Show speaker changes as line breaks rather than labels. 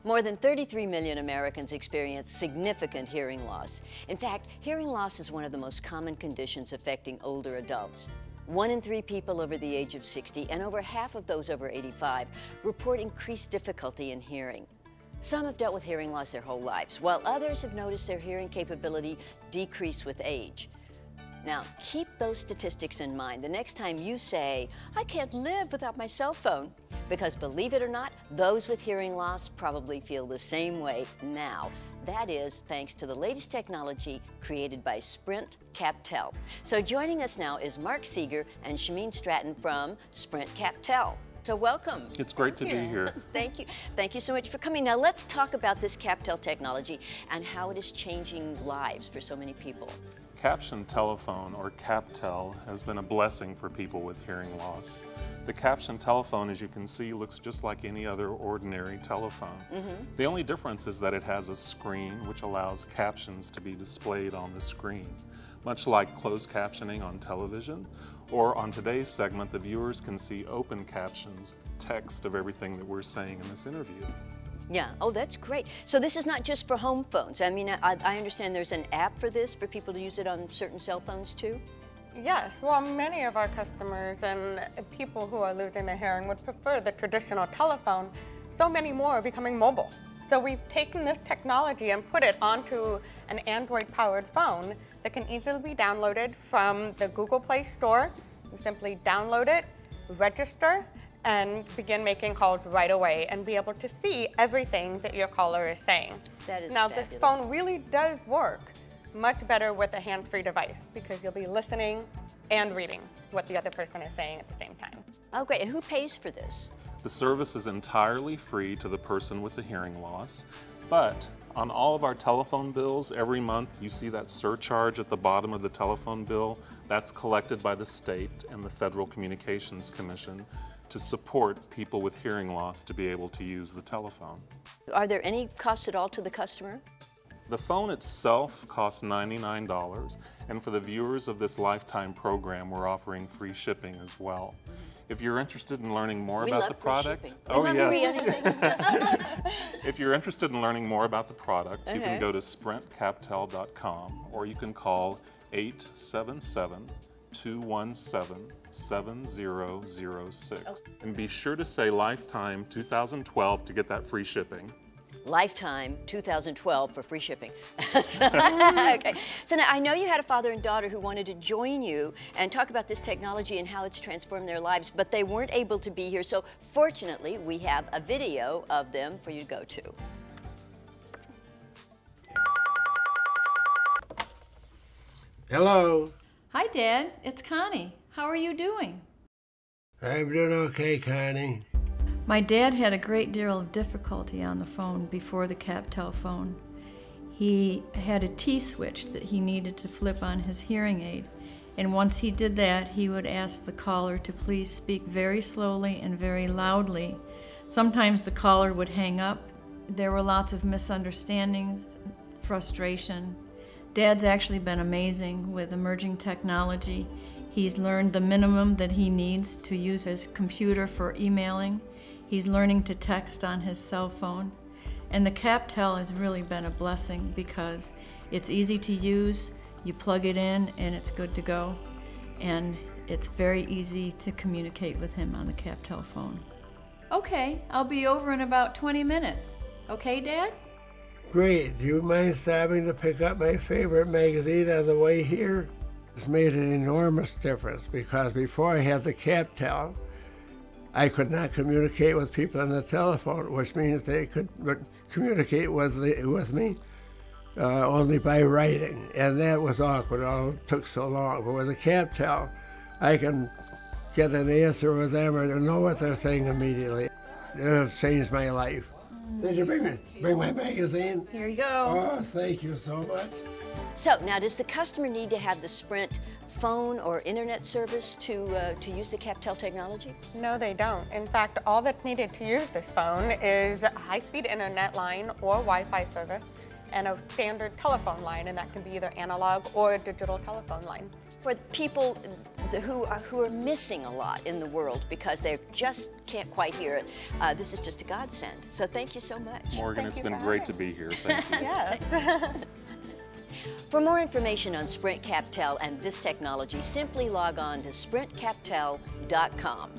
More than 33 million Americans experience significant hearing loss. In fact, hearing loss is one of the most common conditions affecting older adults. 1 in 3 people over the age of 60 and over half of those over 85 report increased difficulty in hearing. Some have dealt with hearing loss their whole lives, while others have noticed their hearing capability decrease with age. Now, keep those statistics in mind the next time you say, "I can't live without my cell phone," because believe it or not, those with hearing loss probably feel the same way now. That is thanks to the latest technology created by Sprint CapTel. So joining us now is Mark Seeger and Shameen Stratton from Sprint CapTel. So welcome.
It's great to be here.
Thank you. Thank you so much for coming. Now let's talk about this CapTel technology and how it is changing lives for so many people.
Captioned telephone, or CapTel, has been a blessing for people with hearing loss. The captioned telephone, as you can see, looks just like any other ordinary telephone. The only difference is that it has a screen which allows captions to be displayed on the screen, much like closed captioning on television, or on today's segment, the viewers can see open captions, text of everything that we're saying in this interview.
Yeah, oh, that's great. So this is not just for home phones. I mean, I understand there's an app for this for people to use it on certain cell phones too?
Yes, well, many of our customers and people who are losing their hearing would prefer the traditional telephone. So many more are becoming mobile. So we've taken this technology and put it onto an Android-powered phone that can easily be downloaded from the Google Play Store. You simply download it, register, and begin making calls right away and be able to see everything that your caller is saying.
That is
now,
fabulous.
This phone really does work much better with a hands-free device because you'll be listening and reading what the other person is saying at the same time.
Oh, great. And who pays for this?
The service is entirely free to the person with a hearing loss, but on all of our telephone bills every month, you see that surcharge at the bottom of the telephone bill. That's collected by the state and the Federal Communications Commission to support people with hearing loss to be able to use the telephone.
Are there any costs at all to the customer?
The phone itself costs $99, and for the viewers of this lifetime program, we're offering free shipping as well. If you're interested in learning more about the product, if you're interested in learning more about the product, you can go to sprintcaptel.com, or you can call 877-217-7006. And be sure to say Lifetime 2012 to get that free shipping.
Lifetime 2012 for free shipping. Okay. So now I know you had a father and daughter who wanted to join you and talk about this technology and how it's transformed their lives, but they weren't able to be here. So fortunately, we have a video of them for you to go to.
Hello.
Hi, Dad. It's Connie. How are you doing?
I'm doing okay, Connie.
My dad had a great deal of difficulty on the phone before the CapTel phone. He had a T-switch that he needed to flip on his hearing aid, and once he did that, he would ask the caller to please speak very slowly and very loudly. Sometimes the caller would hang up. There were lots of misunderstandings, frustration. Dad's actually been amazing with emerging technology. He's learned the minimum that he needs to use his computer for emailing. He's learning to text on his cell phone. And the CapTel has really been a blessing because it's easy to use, you plug it in, and it's good to go. And it's very easy to communicate with him on the CapTel phone. Okay, I'll be over in about 20 minutes. Okay, Dad?
Great. Do you mind stopping to pick up my favorite magazine on the way here? It's made an enormous difference because before I had the CapTel, I could not communicate with people on the telephone, which means they could communicate with me only by writing, and that was awkward. It all took so long. But with the CapTel, I can get an answer with them or know what they're saying immediately. It has changed my life. Did you bring my magazine?
Here you go.
Oh, thank you so much.
So now, does the customer need to have the Sprint phone or internet service to use the CapTel technology?
No, they don't. In fact, all that's needed to use this phone is a high-speed internet line or Wi-Fi service and a standard telephone line, and that can be either analog or a digital telephone line.
For people who are missing a lot in the world because they just can't quite hear it, this is just a godsend. So thank you so much.
Morgan, it's been great to be here. Thank you.
Yes.
For more information on Sprint CapTel and this technology, simply log on to sprintcaptel.com.